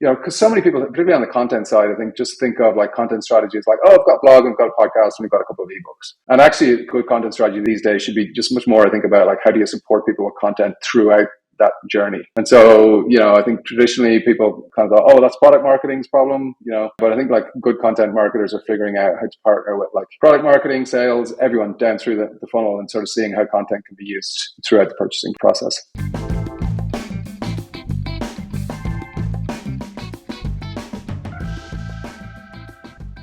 because so many people, particularly on the content side, I think just think of like content strategies like, oh, I've got a blog, I've got a podcast, and we've got a couple of ebooks. And actually, a good content strategy these days should be just much more, I think, about like how do you support people with content throughout that journey. And so, I think traditionally people kind of go, oh, that's product marketing's problem, but I think like good content marketers are figuring out how to partner with like product marketing, sales, everyone down through the funnel and sort of seeing how content can be used throughout the purchasing process.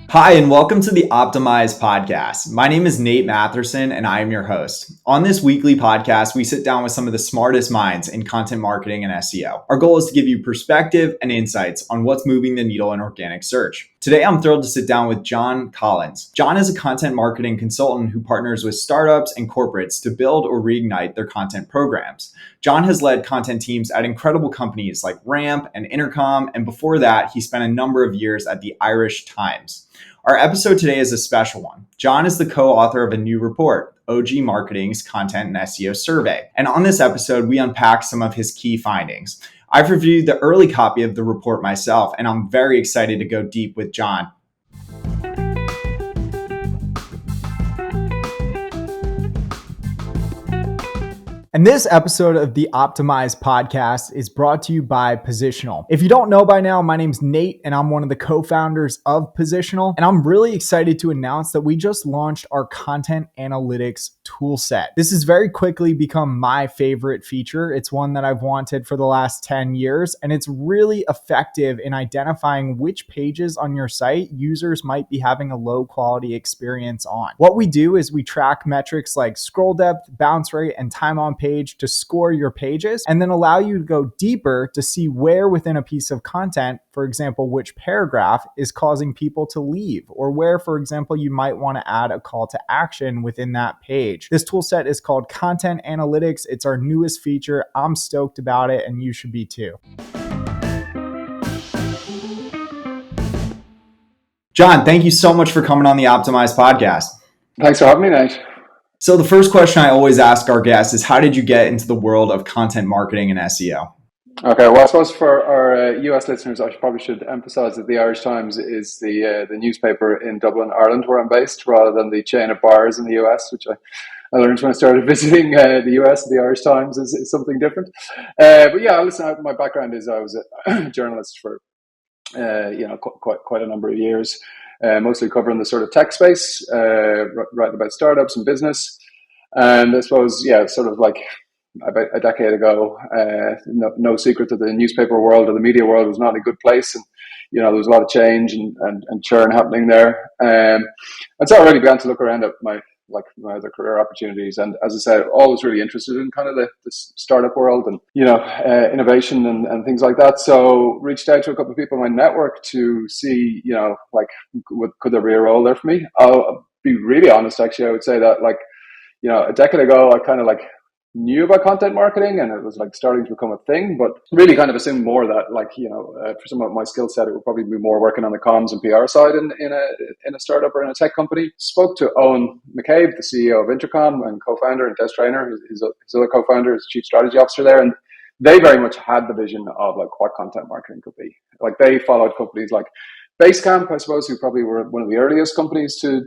Hi, and welcome to the Optimize podcast. My name is Nate Matherson, and I am your host. On this weekly podcast, we sit down with some of the smartest minds in content marketing and SEO. Our goal is to give you perspective and insights on what's moving the needle in organic search. Today, I'm thrilled to sit down with John Collins. John is a content marketing consultant who partners with startups and corporates to build or reignite their content programs. John has led content teams at incredible companies like Ramp and Intercom, and before that, he spent a number of years at the Irish Times. Our episode today is a special one. John is the co-author of a new report, OG Marketing's Content and SEO Survey. And on this episode, we unpack some of his key findings. I've reviewed the early copy of the report myself, and I'm very excited to go deep with John. And this episode of the Optimize podcast is brought to you by Positional. If you don't know by now, my name's Nate and I'm one of the co-founders of Positional. And I'm really excited to announce that we just launched our content analytics toolset. This has very quickly become my favorite feature. It's one that I've wanted for the last 10 years, and it's really effective in identifying which pages on your site users might be having a low quality experience on. What we do is we track metrics like scroll depth, bounce rate, and time on page to score your pages, and then allow you to go deeper to see where within a piece of content, for example, which paragraph is causing people to leave, or where, for example, you might want to add a call to action within that page. This tool set is called Content Analytics. It's our newest feature. I'm stoked about it, and you should be too. John, thank you so much for coming on the Optimize podcast. Thanks for having me, Nate. So the first question I always ask our guests is, how did you get into the world of content marketing and SEO? Okay, well, I suppose for our US listeners, I probably should emphasize that the Irish Times is the newspaper in Dublin, Ireland, where I'm based, rather than the chain of bars in the US, which I learned when I started visiting the US. The Irish Times is something different. But yeah, listen, my background is I was a journalist for quite a number of years. Mostly covering the sort of tech space, writing about startups and business. And I suppose, sort of like about a decade ago, no secret that the newspaper world or the media world was not in a good place. And, there was a lot of change and churn happening there. And so I really began to look around at my other career opportunities. And as I said, always really interested in kind of the startup world and, innovation and things like that. So reached out to a couple of people in my network to see, could there be a role there for me? I'll be really honest, actually. I would say that a decade ago, I kind of knew about content marketing and it was starting to become a thing, but really kind of assumed more that for some of my skill set, it would probably be more working on the comms and PR side in a startup or in a tech company. Spoke to Owen McCabe, the CEO of Intercom and co-founder, and Des Traynor, his other co-founder, is chief strategy officer there. And they very much had the vision of what content marketing could be. They followed companies like Basecamp, I suppose, who probably were one of the earliest companies to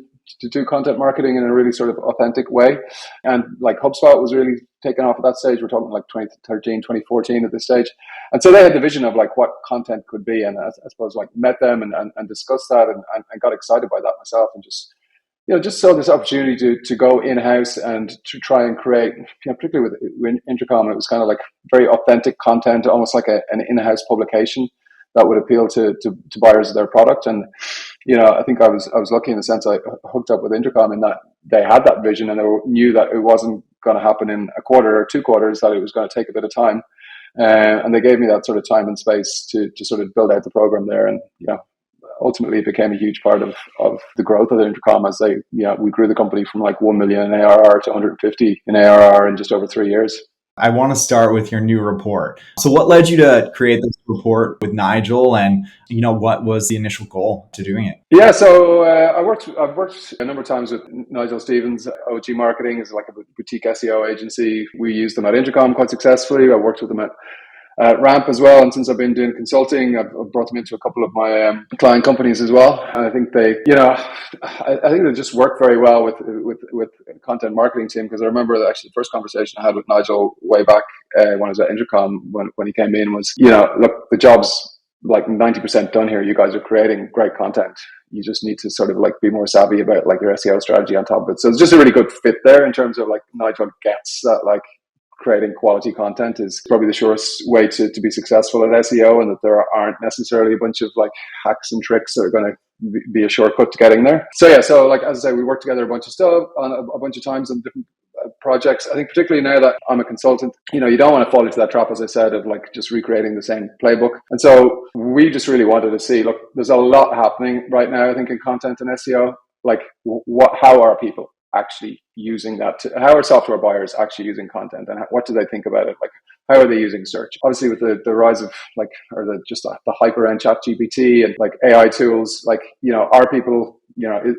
do content marketing in a really sort of authentic way. And HubSpot was really taken off at that stage. We're talking 2013, 2014 at this stage. And so they had the vision of what content could be. And I suppose met them and discussed that and got excited by that myself, and just saw this opportunity to go in-house and to try and create, particularly with Intercom, it was kind of very authentic content, almost like an in-house publication that would appeal to buyers of their product. And I think I was lucky in the sense I hooked up with Intercom in that they had that vision and they knew that it wasn't going to happen in a quarter or 2 quarters, that it was going to take a bit of time. And they gave me that sort of time and space to sort of build out the program there. And ultimately it became a huge part of the growth of the Intercom as we grew the company from 1 million in ARR to 150 in ARR in just over 3 years. I want to start with your new report. So what led you to create this report with Nigel, and what was the initial goal to doing it? Yeah, so I've worked a number of times with Nigel Stevens. OG Marketing is a boutique SEO agency. We used them at Intercom quite successfully. I worked with them at ramp as well. And since I've been doing consulting, I've brought them into a couple of my client companies as well. And I think they, I think they just work very well with content marketing team, because I remember that actually the first conversation I had with Nigel way back when I was at Intercom, when he came in, was, look, the job's like 90% done here. You guys are creating great content. You just need to sort of like be more savvy about like your SEO strategy on top of it. So it's just a really good fit there in terms of like Nigel gets that like creating quality content is probably the surest way to be successful at SEO, and that there aren't necessarily a bunch of like hacks and tricks that are going to be a shortcut to getting there. So yeah, so like as I say, we work together a bunch of stuff on a bunch of times on different projects. I think particularly now that I'm a consultant, you don't want to fall into that trap, as I said, of like just recreating the same playbook. And so we just really wanted to see, look, there's a lot happening right now, I think, in content and SEO. Like how are people actually using that? How are software buyers actually using content, and what do they think about it? Like, how are they using search? Obviously, with the rise of like, or the hyper end chat GPT and like AI tools, like, are people,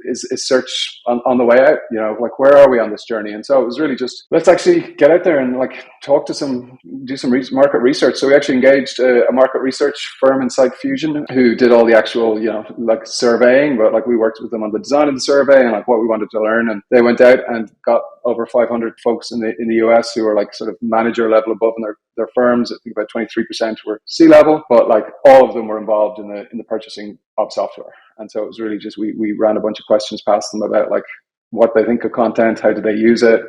is search on the way out? Like, where are we on this journey? And so it was really just, let's actually get out there and like do some market research. So we actually engaged a market research firm Inside Fusion, who did all the actual, like surveying, but like we worked with them on the design of the survey and like what we wanted to learn. And they went out and got over 500 folks in the US who were like sort of manager level above in their firms. I think about 23% were C-level, but like all of them were involved in the purchasing of software. And so it was really just, we ran a bunch of questions past them about like what they think of content, how do they use it,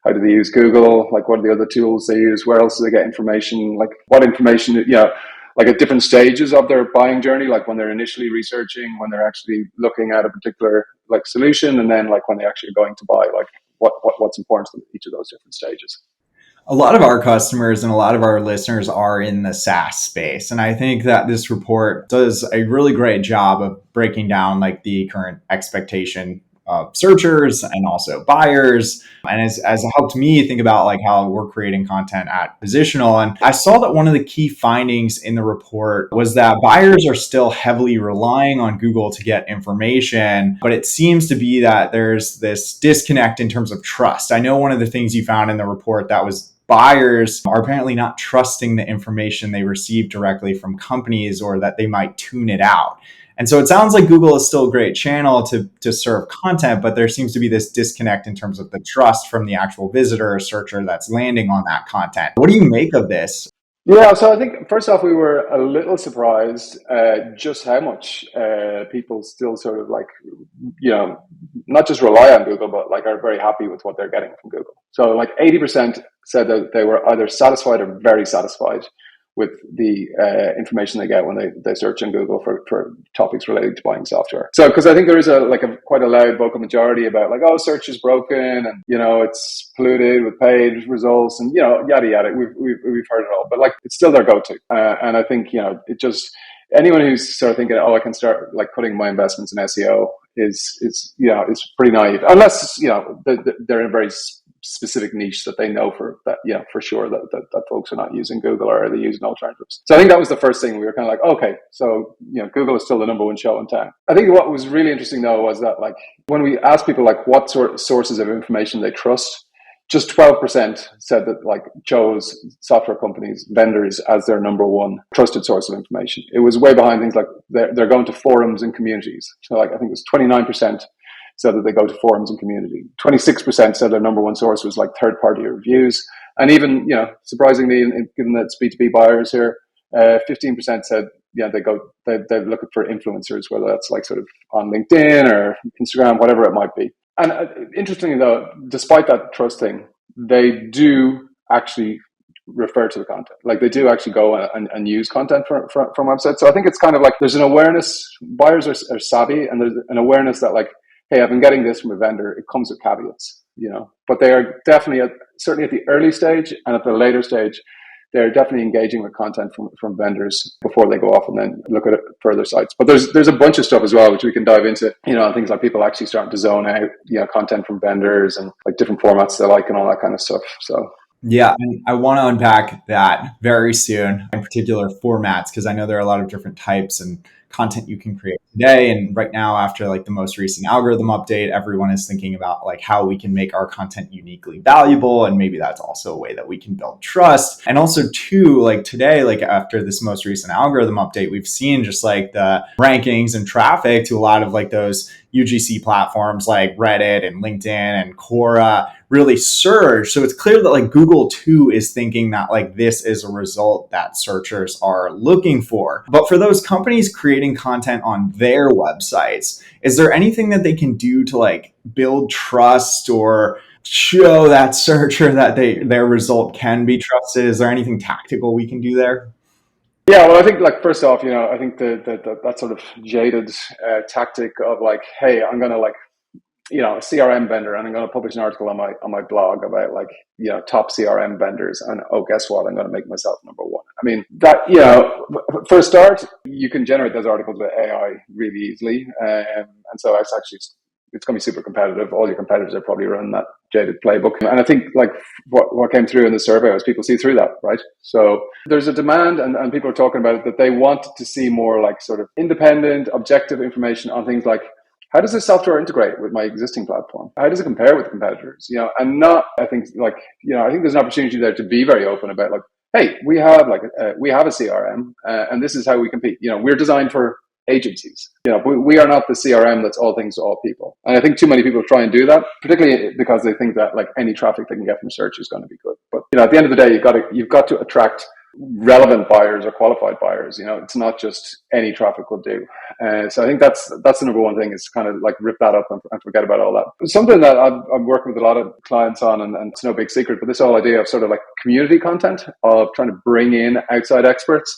how do they use Google, like what are the other tools they use, where else do they get information, like what information, like at different stages of their buying journey, like when they're initially researching, when they're actually looking at a particular like solution, and then like when they actually are going to buy, like what's important to them at each of those different stages. A lot of our customers and a lot of our listeners are in the SaaS space. And I think that this report does a really great job of breaking down like the current expectation of searchers and also buyers. And as helped me think about like how we're creating content at Positional. And I saw that one of the key findings in the report was that buyers are still heavily relying on Google to get information, but it seems to be that there's this disconnect in terms of trust. I know one of the things you found in the report that was buyers are apparently not trusting the information they receive directly from companies, or that they might tune it out. And so it sounds like Google is still a great channel to serve content, but there seems to be this disconnect in terms of the trust from the actual visitor or searcher that's landing on that content. What do you make of this? Yeah, so I think first off, we were a little surprised just how much people still sort of like, not just rely on Google, but like are very happy with what they're getting from Google. So like 80% said that they were either satisfied or very satisfied with the information they get when they search on Google for topics related to buying software. So, because I think there is quite a loud vocal majority about like, oh, search is broken and, it's polluted with paid results and, yada, yada. We've heard it all, but like, it's still their go-to. And I think, it just, anyone who's sort of thinking, oh, I can start like putting my investments in SEO is pretty naive, unless, they're in a very specific niche that they know for sure that folks are not using Google or they're using alternatives. So I think that was the first thing. We were kind of like, okay, so Google is still the number one show in town. I think what was really interesting though was that like when we asked people like what sort of sources of information they trust, just 12% said that like chose software companies, vendors as their number one trusted source of information. It was way behind things like they're going to forums and communities. So like I think it was 29% said that they go to forums and community. 26% said their number one source was like third-party reviews. And even, surprisingly, given that it's B2B buyers here, 15% said, they're looking for influencers, whether that's like sort of on LinkedIn or Instagram, whatever it might be. And interestingly though, despite that trust thing, they do actually refer to the content. Like they do actually go and use content from websites. So I think it's kind of like there's an awareness, buyers are savvy, and there's an awareness that like, hey, I've been getting this from a vendor. It comes with caveats, but they are definitely certainly at the early stage and at the later stage, they're definitely engaging with content from vendors before they go off and then look at further sites. But there's a bunch of stuff as well, which we can dive into, things like people actually starting to zone out, content from vendors and like different formats they like and all that kind of stuff. So Yeah, and I want to unpack that very soon, in particular formats, because I know there are a lot of different types and content you can create today. And right now, after like the most recent algorithm update, everyone is thinking about like how we can make our content uniquely valuable. And maybe that's also a way that we can build trust. And also too, like today, like after this most recent algorithm update, we've seen just like the rankings and traffic to a lot of like those UGC platforms like Reddit and LinkedIn and Quora really surge. So it's clear that like Google too is thinking that like this is a result that searchers are looking for. But for those companies creating content on their websites, is there anything that they can do to like build trust or show that searcher that their result can be trusted? Is there anything tactical we can do there? Yeah, well, I think like first off, I think that sort of jaded tactic of like, hey, I'm gonna like a CRM vendor, and I'm going to publish an article on my blog about like top CRM vendors, and oh, guess what? I'm going to make myself number one. I mean that for a start, you can generate those articles with AI really easily, and so it's going to be super competitive. All your competitors are probably running that jaded playbook, and I think like what came through in the survey was people see through that, right? So there's a demand, and people are talking about it, that they want to see more like sort of independent, objective information on things like, how does this software integrate with my existing platform? How does it compare with competitors? And not, I think like, I think there's an opportunity there to be very open about like, hey, we have a CRM, and this is how we compete. We're designed for agencies. We are not the CRM that's all things to all people. And I think too many people try and do that, particularly because they think that like any traffic they can get from search is going to be good. But at the end of the day, you've got to attract relevant buyers or qualified buyers. It's not just any traffic will do. So I think that's the number one thing, is kind of like rip that up and forget about all that. Something that I'm working with a lot of clients on, and it's no big secret, but this whole idea of sort of like community content, of trying to bring in outside experts.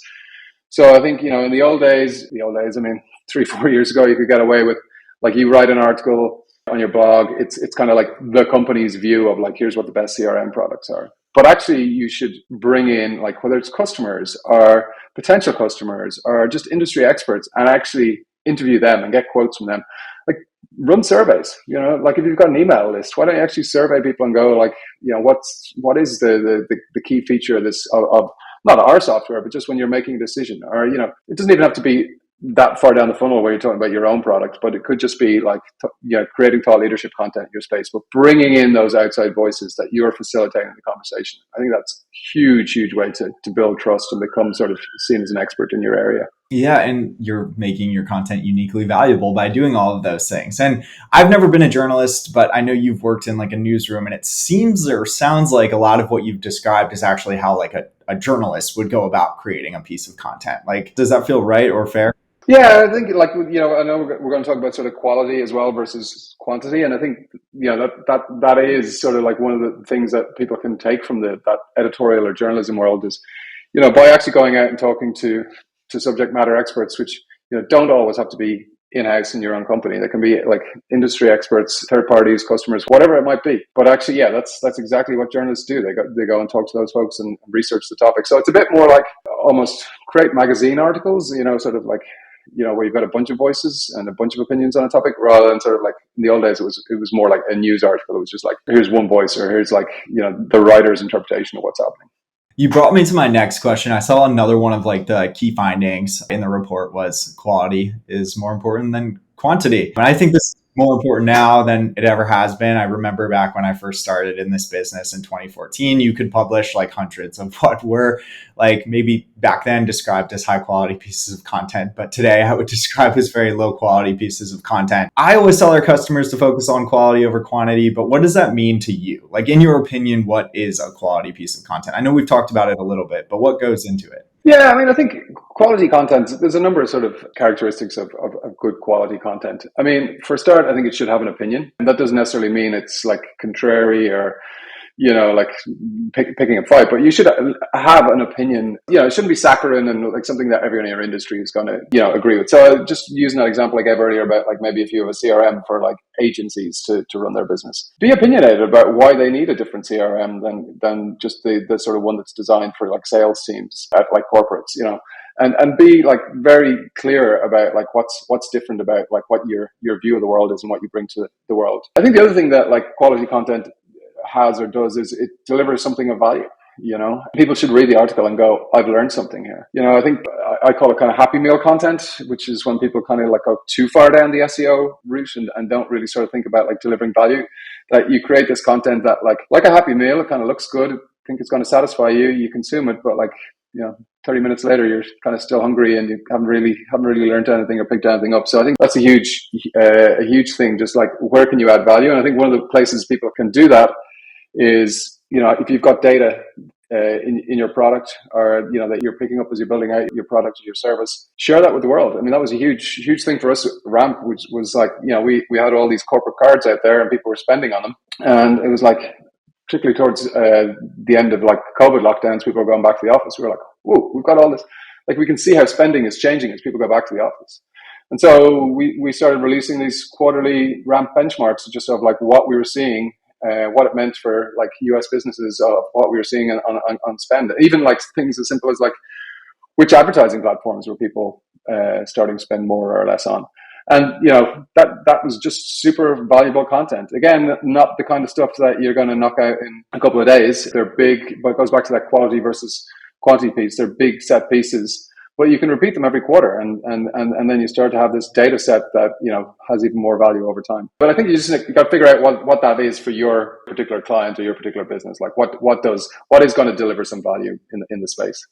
So I think, in the old days, I mean, 3-4 years ago, you could get away with like, you write an article on your blog. It's kind of like the company's view of like, here's what the best CRM products are. But actually, you should bring in like, whether it's customers or potential customers or just industry experts, and actually interview them and get quotes from them. Like, run surveys. Like if you've got an email list, why don't you actually survey people and go like, what is the key feature of this of not our software, but just when you're making a decision, or it doesn't even have to be that far down the funnel where you're talking about your own product, but it could just be like, creating thought leadership content in your space, but bringing in those outside voices that you're facilitating the conversation. I think that's a huge way to build trust and become sort of seen as an expert in your area. Yeah, and you're making your content uniquely valuable by doing all of those things. And I've never been a journalist, but I know you've worked in like a newsroom, and it seems or sounds like a lot of what you've described is actually how like a journalist would go about creating a piece of content. Like, does that feel right or fair? Yeah, I think like, I know we're going to talk about sort of quality as well versus quantity, and I think that is sort of like one of the things that people can take from that editorial or journalism world is, by actually going out and talking to subject matter experts, which don't always have to be in-house in your own company. They can be like industry experts, third parties, customers, whatever it might be. But actually, yeah, that's exactly what journalists do. They go and talk to those folks and research the topic. So it's a bit more like almost create magazine articles, sort of like, where you've got a bunch of voices and a bunch of opinions on a topic, rather than sort of like in the old days, it was more like a news article. It was just like, here's one voice, or here's like, the writer's interpretation of what's happening. You brought me to my next question. I saw another one of like the key findings in the report was quality is more important than quantity. And I think this is more important now than it ever has been. I remember back when I first started in this business in 2014, you could publish like hundreds of what were like maybe back then described as high quality pieces of content, but today I would describe as very low quality pieces of content. I always tell our customers to focus on quality over quantity, but what does that mean to you? Like, in your opinion, what is a quality piece of content? I know we've talked about it a little bit, but what goes into it? Yeah, I mean, I think quality content, there's a number of sort of characteristics of good quality content. I mean, for a start, I think it should have an opinion. And that doesn't necessarily mean it's like contrary or, like picking a fight, but you should have an opinion. It shouldn't be saccharine and like something that everyone in your industry is going to, agree with. So just using that example I gave earlier about like, maybe if you have a CRM for like agencies to run their business, be opinionated about why they need a different CRM than just the sort of one that's designed for like sales teams at like corporates, and be like very clear about like what's different about like what your view of the world is and what you bring to the world. I think the other thing that like quality content has or does is it delivers something of value. People should read the article and go, I've learned something here. I think I call it kind of happy meal content, which is when people kind of like go too far down the SEO route and don't really sort of think about like delivering value. That you create this content that like a happy meal, it kind of looks good. I think it's going to satisfy you. You consume it, but 30 minutes later, you're kind of still hungry and you haven't really learned anything or picked anything up. So I think that's a huge thing. Just like, where can you add value? And I think one of the places people can do that is, if you've got data in your product, or that you're picking up as you're building out your product or your service, share that with the world. I mean, that was a huge thing for us at Ramp, which was like, we had all these corporate cards out there and people were spending on them, and it was like, particularly towards the end of like COVID lockdowns, people were going back to the office. We were like, whoa, we've got all this. Like, we can see how spending is changing as people go back to the office. And so we started releasing these quarterly Ramp benchmarks, just of like what we were seeing, what it meant for like US businesses, what we were seeing on spend. Even like things as simple as like, which advertising platforms were people starting to spend more or less on. And that was just super valuable content. Again, not the kind of stuff that you're going to knock out in a couple of days. They're big, but it goes back to that quality versus quantity piece. They're big set pieces, but you can repeat them every quarter, and then you start to have this data set that has even more value over time. But I think you got to figure out what that is for your particular client or your particular business. Like what is going to deliver some value in the space.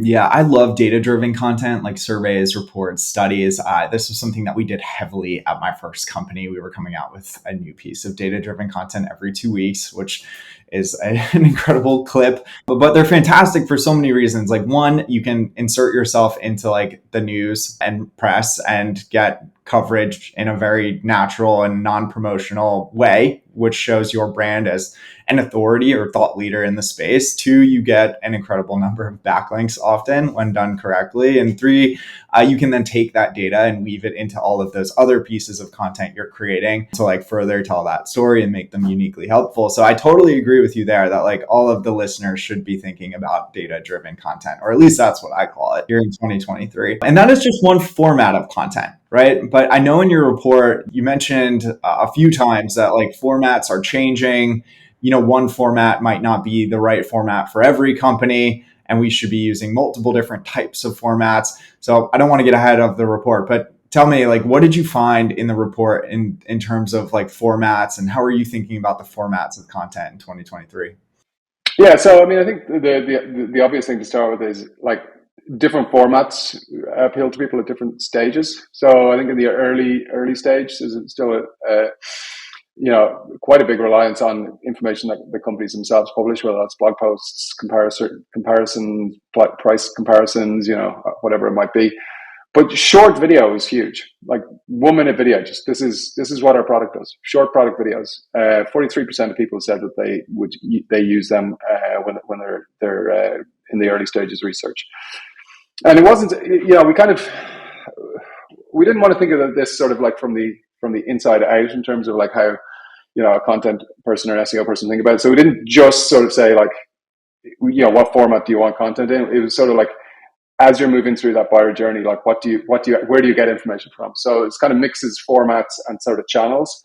Yeah, I love data-driven content like surveys, reports, studies. This was something that we did heavily at my first company. We were coming out with a new piece of data-driven content every 2 weeks, which is an incredible clip. But they're fantastic for so many reasons. Like, one, you can insert yourself into like the news and press and get coverage in a very natural and non-promotional way, which shows your brand as an authority or thought leader in the space. Two, you get an incredible number of backlinks often when done correctly. And three, you can then take that data and weave it into all of those other pieces of content you're creating to like further tell that story and make them uniquely helpful. So I totally agree with you there that like all of the listeners should be thinking about data-driven content, or at least that's what I call it here in 2023. And that is just one format of content, right? But I know in your report, you mentioned a few times that like formats are changing. One format might not be the right format for every company, and we should be using multiple different types of formats. So I don't want to get ahead of the report, but tell me, like, what did you find in the report in terms of like formats, and how are you thinking about the formats of content in 2023? Yeah, so I mean, I think the obvious thing to start with is like different formats appeal to people at different stages. So I think in the early stage, there's still quite a big reliance on information that the companies themselves publish, whether that's blog posts, comparisons, price comparisons, whatever it might be. But short video is huge. Like 1 minute video, just this is what our product does. Short product videos. 43% of people said that they use them when they're in the early stages of research. And it wasn't, we didn't want to think of this sort of like from the inside out in terms of like how a content person or an SEO person think about it. So we didn't just sort of say like, what format do you want content in? It was sort of like, as you're moving through that buyer journey, like where do you get information from? So it's kind of mixes formats and sort of channels.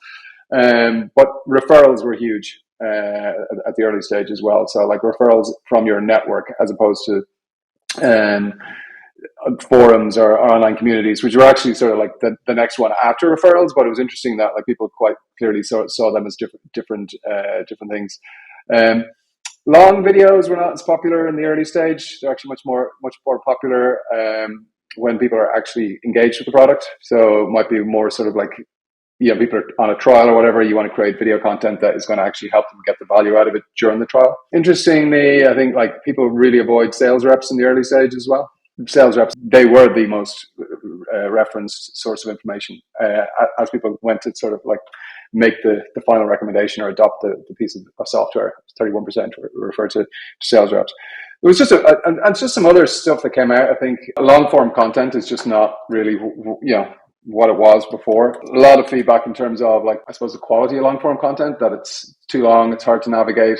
But referrals were huge at the early stage as well. So like referrals from your network as opposed to forums or online communities, which were actually sort of like the next one after referrals. But it was interesting that like people quite clearly saw them as different things. Long videos were not as popular in the early stage. They're actually much more popular when people are actually engaged with the product. So it might be more sort of like, people are on a trial or whatever. You want to create video content that is going to actually help them get the value out of it during the trial. Interestingly, I think like people really avoid sales reps in the early stage as well. Sales reps, they were the most referenced source of information as people went to sort of like make the final recommendation or adopt the piece of software. 31% refer to sales reps. It was just and just some other stuff that came out. I think long form content is just not really, what it was before. A lot of feedback in terms of like, I suppose the quality of long form content, that it's too long, it's hard to navigate,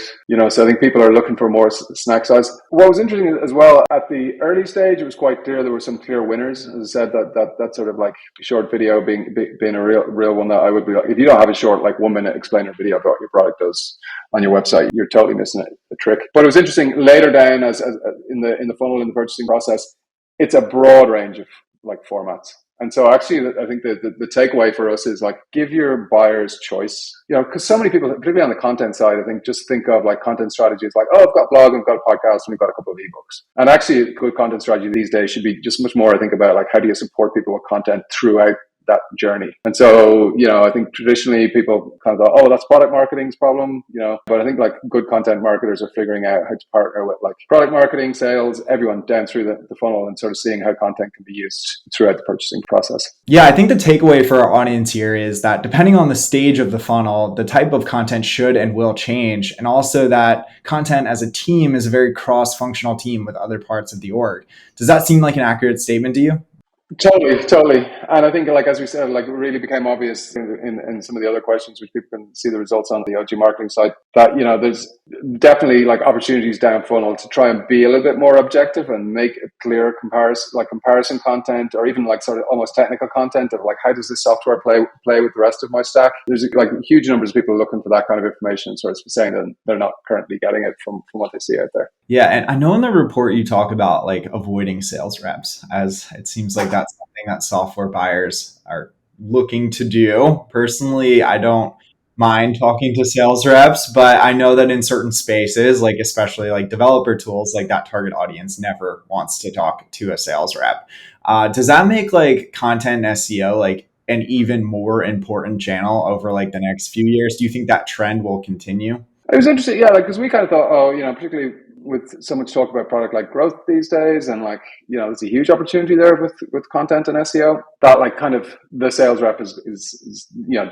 so I think people are looking for more snack size. What was interesting as well, at the early stage, it was quite clear there were some clear winners. As I said, that sort of like short video being a real one that I would be like, if you don't have a short, like 1 minute explainer video about what your product does on your website, you're totally missing a trick. But it was interesting later down as in the funnel, in the purchasing process, it's a broad range of like formats. And so actually, I think the takeaway for us is like, give your buyers choice, because so many people, particularly on the content side, I think just think of like content strategies like, oh, I've got a blog, I've got a podcast, and we've got a couple of ebooks. And actually a good content strategy these days should be just much more, I think, about like, how do you support people with content throughout that journey? And so, I think traditionally people kind of thought, oh, that's product marketing's problem, but I think like good content marketers are figuring out how to partner with like product marketing, sales, everyone down through the funnel, and sort of seeing how content can be used throughout the purchasing process. Yeah, I think the takeaway for our audience here is that depending on the stage of the funnel, the type of content should and will change. And also that content as a team is a very cross-functional team with other parts of the org. Does that seem like an accurate statement to you? Totally. And I think, like, as we said, like, it really became obvious in some of the other questions, which people can see the results on the OG marketing side, that, there's definitely like opportunities down funnel to try and be a little bit more objective and make a clear comparison content, or even like sort of almost technical content of like, how does this software play with the rest of my stack? There's like huge numbers of people looking for that kind of information, sort of saying that they're not currently getting it from what they see out there. Yeah. And I know in the report you talk about like avoiding sales reps, as it seems like that's something that software buyers are looking to do. Personally, I don't mind talking to sales reps, but I know that in certain spaces, like especially like developer tools, like that target audience never wants to talk to a sales rep. Does that make like content and SEO like an even more important channel over like the next few years? Do you think that trend will continue? It was interesting, yeah, like, because we kind of thought, oh, particularly with so much talk about product like growth these days, and like, there's a huge opportunity there with content and SEO, that like kind of the sales rep is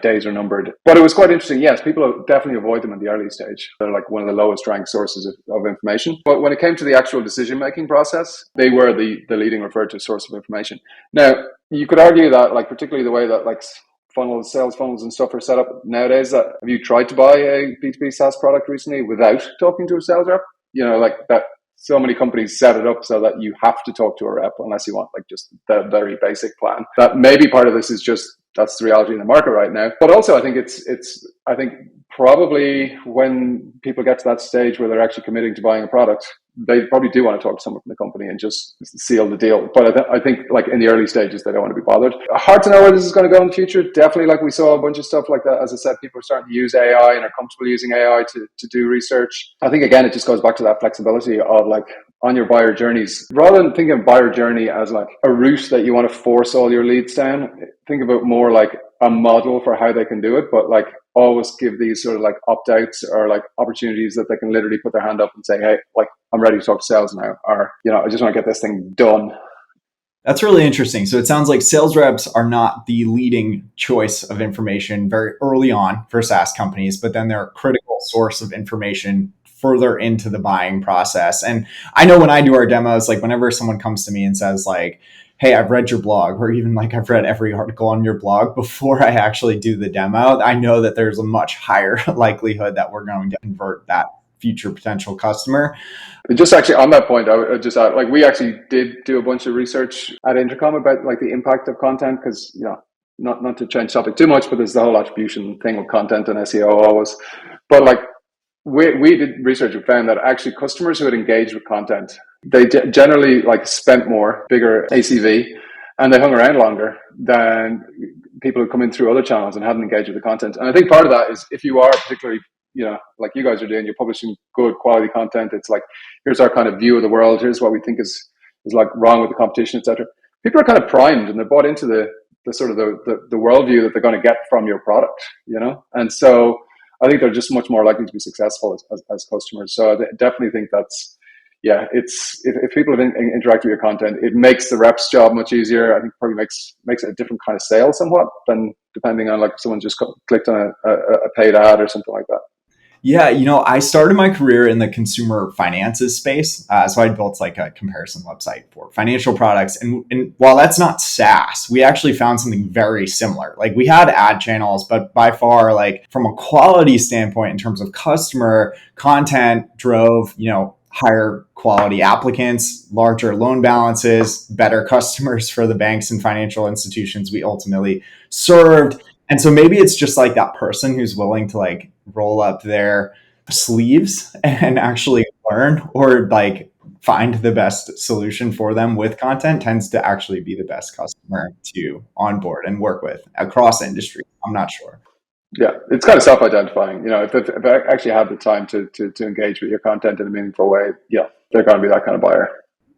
days are numbered. But it was quite interesting. Yes, people definitely avoid them in the early stage. They're like one of the lowest ranked sources of information. But when it came to the actual decision making process, they were the leading referred to source of information. Now, you could argue that, like, particularly the way that like sales funnels and stuff are set up nowadays, that have you tried to buy a B2B SaaS product recently without talking to a sales rep? Like that, so many companies set it up so that you have to talk to a rep unless you want like just the very basic plan. That maybe part of this is just, that's the reality in the market right now. But also I think I think probably when people get to that stage where they're actually committing to buying a product, they probably do want to talk to someone from the company and just seal the deal. But I think like in the early stages, they don't want to be bothered. Hard to know where this is going to go in the future. Definitely, like, we saw a bunch of stuff like that. As I said, people are starting to use AI and are comfortable using AI to do research. I think, again, it just goes back to that flexibility of like on your buyer journeys, rather than thinking of buyer journey as like a route that you want to force all your leads down, think of it more like a model for how they can do it, but like always give these sort of like opt-outs or like opportunities that they can literally put their hand up and say, hey, like, I'm ready to talk to sales now, or, I just want to get this thing done. That's really interesting. So it sounds like sales reps are not the leading choice of information very early on for SaaS companies, but then they're a critical source of information further into the buying process. And I know when I do our demos, like whenever someone comes to me and says like, hey, I've read your blog, or even like I've read every article on your blog, before I actually do the demo, I know that there's a much higher likelihood that we're going to convert that future potential customer. Just actually on that point, I would just add, like, we actually did do a bunch of research at Intercom about like the impact of content, because, not to change topic too much, but there's the whole attribution thing with content and SEO always. But like, we did research and found that actually customers who had engaged with content, they generally like spent more, bigger ACV, and they hung around longer than people who come in through other channels and hadn't engaged with the content. And I think part of that is, if you are particularly, like you guys are doing, you're publishing good quality content. It's like, here's our kind of view of the world. Here's what we think is like wrong with the competition, etc. People are kind of primed and they're bought into the sort of the worldview that they're going to get from your product, And so I think they're just much more likely to be successful as customers. So I definitely think that's, it's, if people have interacted with your content, it makes the rep's job much easier. I think probably makes it a different kind of sale somewhat than depending on like if someone just clicked on a paid ad or something like that. Yeah, I started my career in the consumer finances space. So I built like a comparison website for financial products. And while that's not SaaS, we actually found something very similar. Like we had ad channels, but by far, like from a quality standpoint, in terms of customer content, drove, higher quality applicants, larger loan balances, better customers for the banks and financial institutions we ultimately served. And so maybe it's just like that person who's willing to like roll up their sleeves and actually learn or like find the best solution for them with content tends to actually be the best customer to onboard and work with across industry. I'm not sure. Yeah, it's kind of self-identifying. If I actually have the time to engage with your content in a meaningful way, yeah, they're going to be that kind of buyer.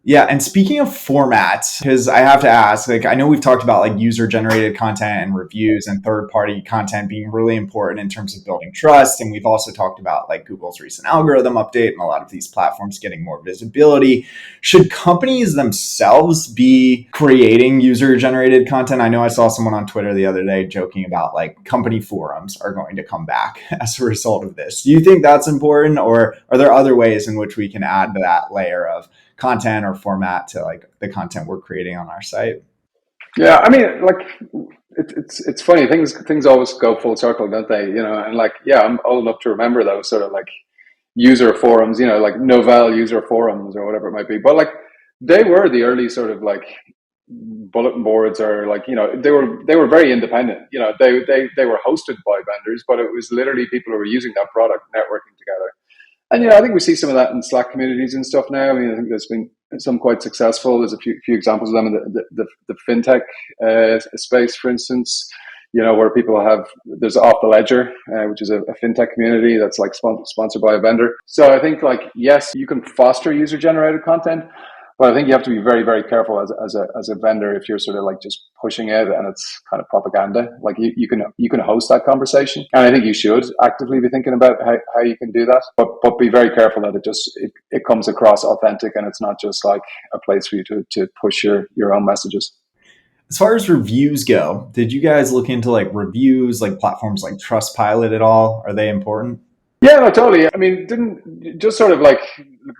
Yeah, and speaking of formats, because I have to ask, like I know we've talked about like user generated content and reviews and third party content being really important in terms of building trust. And we've also talked about like Google's recent algorithm update and a lot of these platforms getting more visibility. Should companies themselves be creating user generated content? I know I saw someone on Twitter the other day joking about like company forums are going to come back as a result of this. Do you think that's important, or are there other ways in which we can add to that layer of content or format to like the content we're creating on our site? Yeah, I mean, like it's funny. Things always go full circle, don't they? And like, yeah, I'm old enough to remember those sort of like user forums, like Novell user forums or whatever it might be. But like, they were the early sort of like bulletin boards, or like, they were very independent. They were hosted by vendors, but it was literally people who were using that product networking together. And I think we see some of that in Slack communities and stuff now. I mean, I think there's been some quite successful. There's a few examples of them in the fintech space, for instance. Where people have, there's Off the Ledger, which is a fintech community that's like sponsored by a vendor. So I think like, yes, you can foster user generated content, but I think you have to be very, very careful as a vendor if you're sort of like just pushing it and it's kind of propaganda. Like you can host that conversation, and I think you should actively be thinking about how you can do that. But be very careful that it comes across authentic and it's not just like a place for you to push your own messages. As far as reviews go, did you guys look into like reviews, like platforms like Trustpilot at all? Are they important? Yeah, no, totally. I mean, didn't just sort of like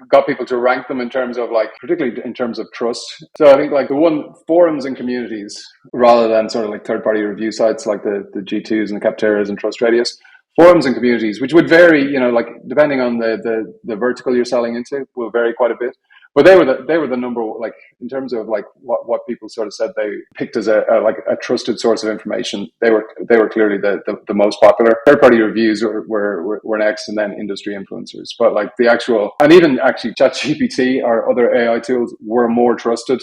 got people to rank them in terms of like, particularly in terms of trust. So I think like the one, forums and communities, rather than sort of like third party review sites like the G2s and the Capteras and Trust Radius, forums and communities, which would vary, like depending on the vertical you're selling into, will vary quite a bit. But they were the number, like in terms of like what people sort of said they picked as a trusted source of information. They were clearly the most popular. Third party reviews were next, and then industry influencers. But like the actual, and even actually ChatGPT or other AI tools were more trusted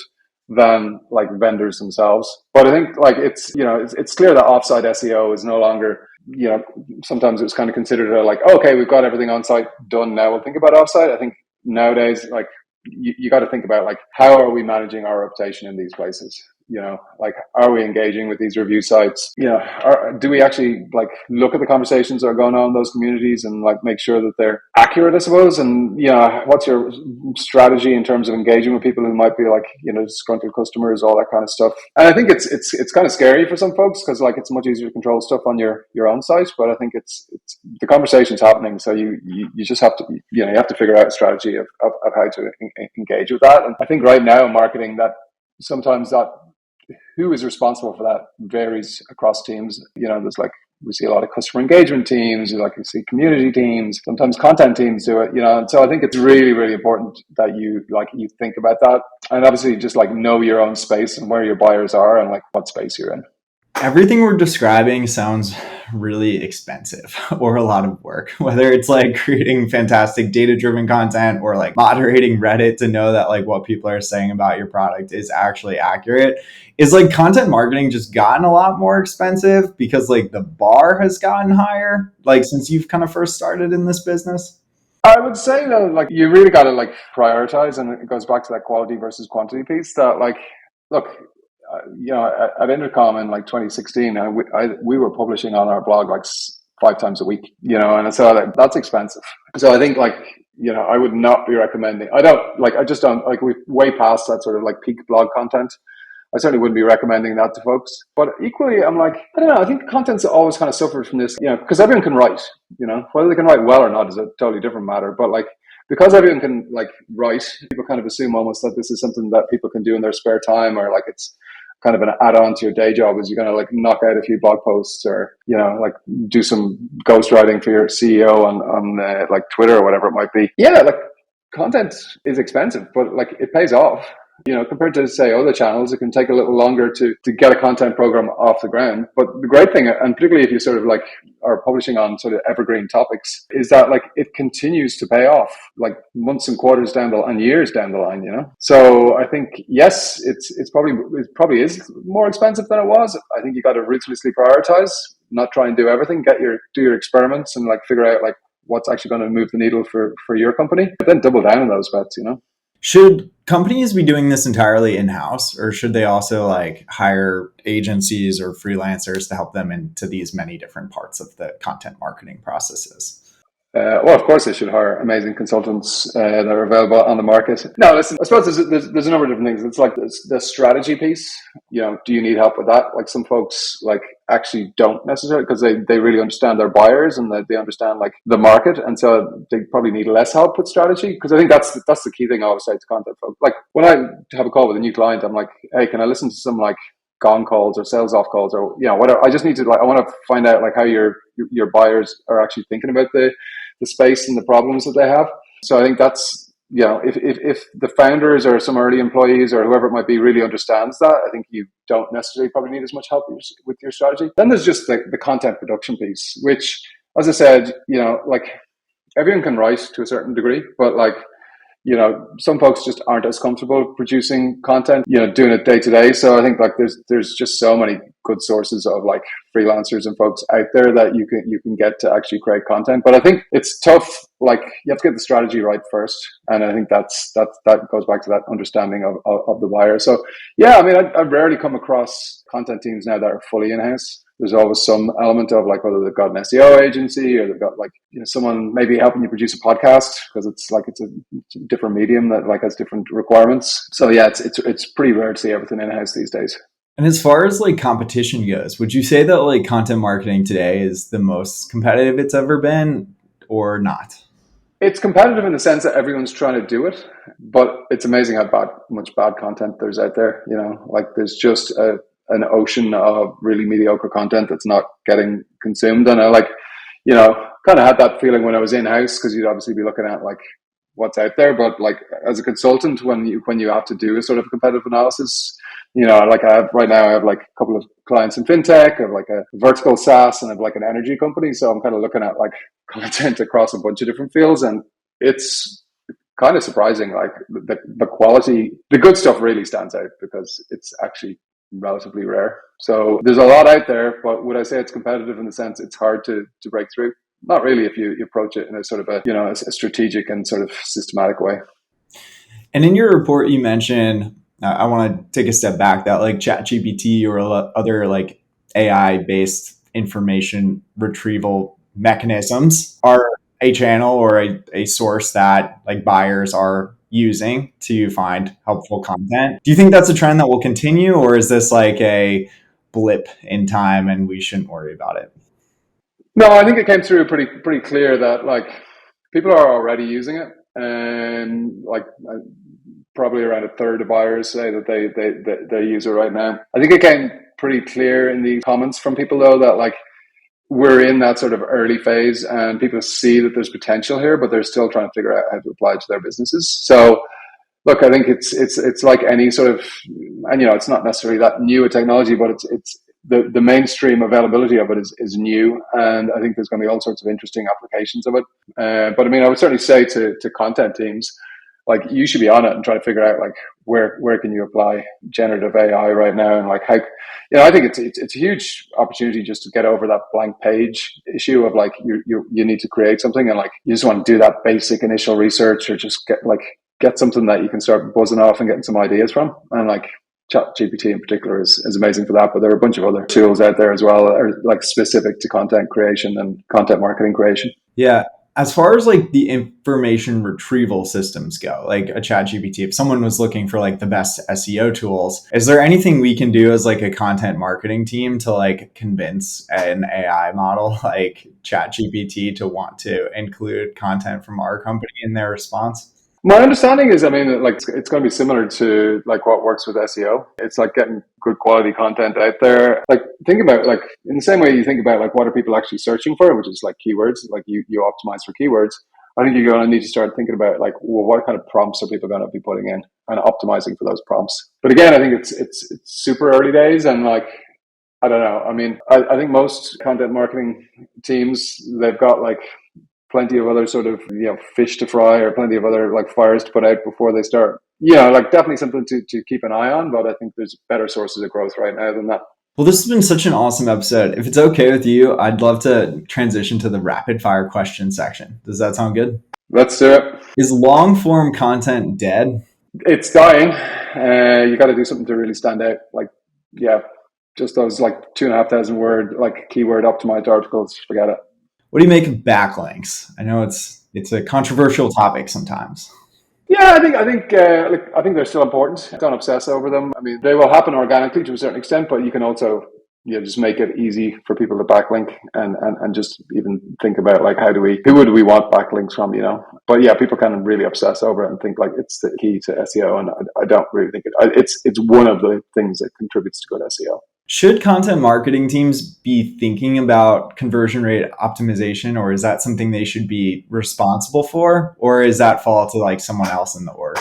than like vendors themselves. But I think like it's clear that offsite SEO is no longer, sometimes it was kind of considered like, okay, we've got everything on site done, now we'll think about offsite. I think nowadays, like, you got to think about like, how are we managing our reputation in these places? Like, are we engaging with these review sites? Do we actually like look at the conversations that are going on in those communities and like make sure that they're accurate, I suppose? And what's your strategy in terms of engaging with people who might be like, disgruntled customers, all that kind of stuff? And I think it's kind of scary for some folks, because like it's much easier to control stuff on your own site. But I think it's the conversation's happening, so you just have to, you have to figure out a strategy of how to engage with that. And I think right now marketing, that sometimes that who is responsible for that varies across teams. There's like, we see a lot of customer engagement teams, like we see community teams, sometimes content teams do it, and so I think it's really, really important that you think about that, and obviously just like know your own space and where your buyers are and like what space you're in. Everything we're describing sounds really expensive or a lot of work, whether it's like creating fantastic data driven content or like moderating Reddit to know that like what people are saying about your product is actually accurate. Is like content marketing just gotten a lot more expensive because like the bar has gotten higher, like since you've kind of first started in this business? I would say that like you really got to like prioritize, and it goes back to that quality versus quantity piece. That like, look, at Intercom in like 2016, we were publishing on our blog like 5 times a week, and so like, that's expensive. So I think like, I would not be recommending. I just don't like, we've way past that sort of like peak blog content. I certainly wouldn't be recommending that to folks. But equally, I'm like, I don't know, I think content's always kind of suffered from this, because everyone can write, whether they can write well or not is a totally different matter. But like, because everyone can like write, people kind of assume almost that this is something that people can do in their spare time, or like it's kind of an add-on to your day job, is you're going to like knock out a few blog posts, or like do some ghostwriting for your CEO on like Twitter or whatever it might be. Yeah, like content is expensive, but like it pays off. Compared to say other channels, it can take a little longer to get a content program off the ground. But the great thing, and particularly if you sort of like are publishing on sort of evergreen topics, is that like it continues to pay off like months and quarters down and years down the line. So I think yes, it probably is more expensive than it was. I think you got to ruthlessly prioritize, not try and do everything. Do your experiments and like figure out like what's actually going to move the needle for your company, but then double down on those bets. Should companies be doing this entirely in-house, or should they also like hire agencies or freelancers to help them into these many different parts of the content marketing processes? Well, of course, they should hire amazing consultants that are available on the market. No, listen, I suppose there's a number of different things. It's like the strategy piece. Do you need help with that? Like some folks like actually don't necessarily, because they really understand their buyers and they understand like the market, and so they probably need less help with strategy. Because I think that's the key thing I always say to content folks. Like when I have a call with a new client, I'm like, hey, can I listen to some like gone calls or sales off calls or whatever? I just need to I want to find out like how your buyers are actually thinking about the space and the problems that they have. So I think that's if the founders or some early employees or whoever it might be really understands that, I think you don't necessarily probably need as much help with your strategy. Then there's just the content production piece, which, as I said, like everyone can write to a certain degree, but like some folks just aren't as comfortable producing content, doing it day to day. So I think like there's just so many good sources of like freelancers and folks out there that you can get to actually create content. But I think it's tough. Like you have to get the strategy right first, and I think that goes back to that understanding of the buyer. So yeah, I mean, I rarely come across content teams now that are fully in house. There's always some element of like whether they've got an SEO agency or they've got like someone maybe helping you produce a podcast, because it's a different medium that like has different requirements. So yeah, it's pretty rare to see everything in house these days. And as far as like competition goes, would you say that like content marketing today is the most competitive it's ever been, or not? It's competitive in the sense that everyone's trying to do it, but it's amazing how much bad content there's out there. Like there's just an ocean of really mediocre content that's not getting consumed. And I kind of had that feeling when I was in house, because you'd obviously be looking at like what's out there. But like as a consultant, when you have to do a sort of competitive analysis, like I have like a couple of clients in fintech, I have like a vertical SaaS, and I have like an energy company. So I'm kind of looking at like content across a bunch of different fields, and it's kind of surprising. Like the quality, the good stuff really stands out because it's actually relatively rare. So there's a lot out there, but would I say it's competitive in the sense it's hard to break through? Not really if you approach it in a sort of a strategic and sort of systematic way. And in your report, you mentioned, I want to take a step back, that like ChatGPT or other like AI-based information retrieval mechanisms are a channel or a source that like buyers are using to find helpful content. Do you think that's a trend that will continue, or is this like a blip in time and we shouldn't worry about it? No, I think it came through pretty clear that like people are already using it, and like probably around a third of buyers say that they use it right now. I think it came pretty clear in the comments from people though that like we're in that sort of early phase and people see that there's potential here, but they're still trying to figure out how to apply it to their businesses. So look, I think it's like any sort of, and it's not necessarily that new a technology, but it's the mainstream availability of it is new, and I think there's going to be all sorts of interesting applications of it. But I mean, I would certainly say to content teams, like you should be on it and try to figure out like where can you apply generative AI right now, and like how I think it's a huge opportunity just to get over that blank page issue of like you need to create something and like you just want to do that basic initial research or just get something that you can start buzzing off and getting some ideas from. And like ChatGPT in particular is amazing for that, but there are a bunch of other tools out there as well that are like specific to content creation and content marketing creation. Yeah. As far as like the information retrieval systems go, like a chat GPT, if someone was looking for like the best SEO tools, is there anything we can do as like a content marketing team to like convince an AI model like chat GPT to want to include content from our company in their response? My understanding is, I mean, like it's going to be similar to like what works with SEO. It's like getting good quality content out there. Like think about like in the same way you think about like what are people actually searching for, which is like keywords. Like you optimize for keywords. I think you're going to need to start thinking about like, well, what kind of prompts are people going to be putting in and optimizing for those prompts. But again, I think it's super early days and like I don't know. I mean, I think most content marketing teams they've got like plenty of other sort of fish to fry or plenty of other like fires to put out before they start. Like definitely something to keep an eye on, but I think there's better sources of growth right now than that. Well, this has been such an awesome episode. If it's okay with you, I'd love to transition to the rapid fire question section. Does that sound good? Let's do it. Is long form content dead? It's dying. You got to do something to really stand out. Like, yeah, just those like 2,500 word like keyword optimized articles. Forget it. What do you make of backlinks? I know it's a controversial topic sometimes. Yeah, I think they're still important. Don't obsess over them. I mean, they will happen organically to a certain extent, but you can also just make it easy for people to backlink and just even think about like who would we want backlinks from, But yeah, people kind of really obsess over it and think like it's the key to SEO, and I don't really think it's one of the things that contributes to good SEO. Should content marketing teams be thinking about conversion rate optimization, or is that something they should be responsible for, or is that fall to like someone else in the org?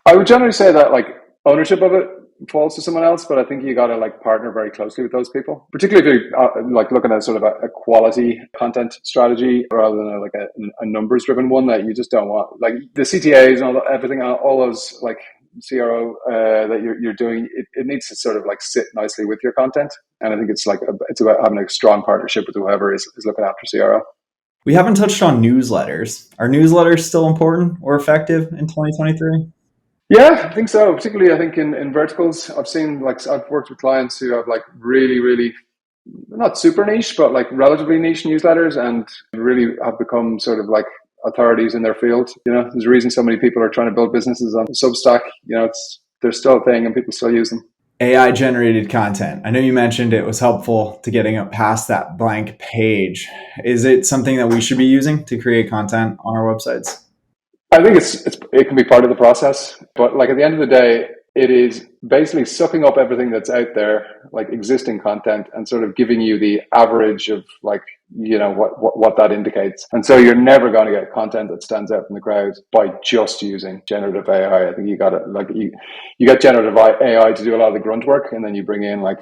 I would generally say that like ownership of it falls to someone else, but I think you got to like partner very closely with those people, particularly if you're like looking at sort of a quality content strategy rather than like a numbers driven one that you just don't want. Like the CTAs and everything, all those like CRO that you're doing, it needs to sort of like sit nicely with your content. And I think it's about having a strong partnership with whoever is looking after CRO. We haven't touched on newsletters. Are newsletters still important or effective in 2023? Yeah, I think so. Particularly, I think in verticals, I've worked with clients who have like really, really not super niche, but like relatively niche newsletters and really have become sort of like authorities in their field. There's a reason so many people are trying to build businesses on Substack. They're still a thing and people still use them. AI generated content. I know you mentioned it was helpful to getting up past that blank page. Is it something that we should be using to create content on our websites? I think it can be part of the process, but like at the end of the day, it is basically sucking up everything that's out there, like existing content, and sort of giving you the average of like what that indicates. And so you're never going to get content that stands out from the crowd by just using generative AI. I think you got to like you get generative AI to do a lot of the grunt work, and then you bring in like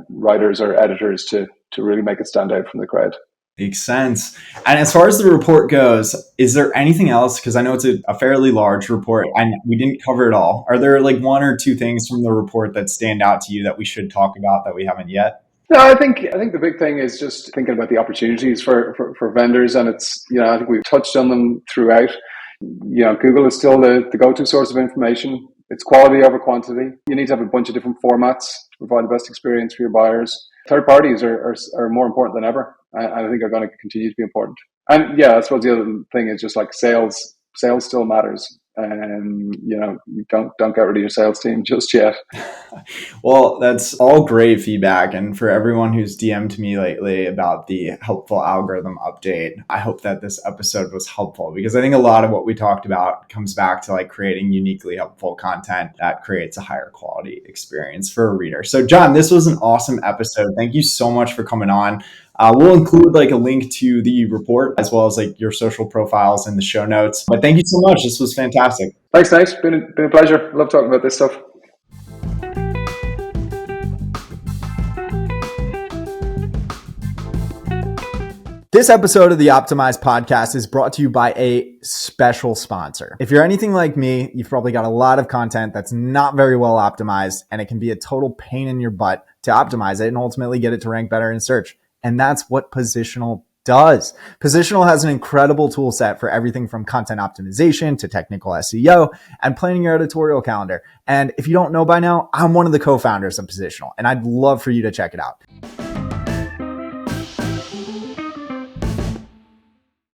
writers or editors to really make it stand out from the crowd. Makes sense. And as far as the report goes, is there anything else? Because I know it's a fairly large report and we didn't cover it all. Are there like one or two things from the report that stand out to you that we should talk about that we haven't yet? No, I think the big thing is just thinking about the opportunities for vendors, and it's I think we've touched on them throughout. Google is still the go-to source of information. It's quality over quantity. You need to have a bunch of different formats to provide the best experience for your buyers. Third parties are more important than ever, and I think are going to continue to be important. And yeah, I suppose the other thing is just like sales. Sales still matters, and you don't get rid of your sales team just yet. Well, that's all great feedback, and for everyone who's DM'd me lately about the helpful algorithm update, I hope that this episode was helpful, because I think a lot of what we talked about comes back to like creating uniquely helpful content that creates a higher quality experience for a reader. So John, this was an awesome episode. Thank you so much for coming on. We'll include like a link to the report as well as like your social profiles in the show notes. But thank you so much. This was fantastic. Thanks, Nate. Been a pleasure. Love talking about this stuff. This episode of the Optimized Podcast is brought to you by a special sponsor. If you're anything like me, you've probably got a lot of content that's not very well optimized, and it can be a total pain in your butt to optimize it and ultimately get it to rank better in search. And that's what Positional does. Positional has an incredible tool set for everything from content optimization to technical SEO and planning your editorial calendar. And if you don't know by now, I'm one of the co-founders of Positional, and I'd love for you to check it out.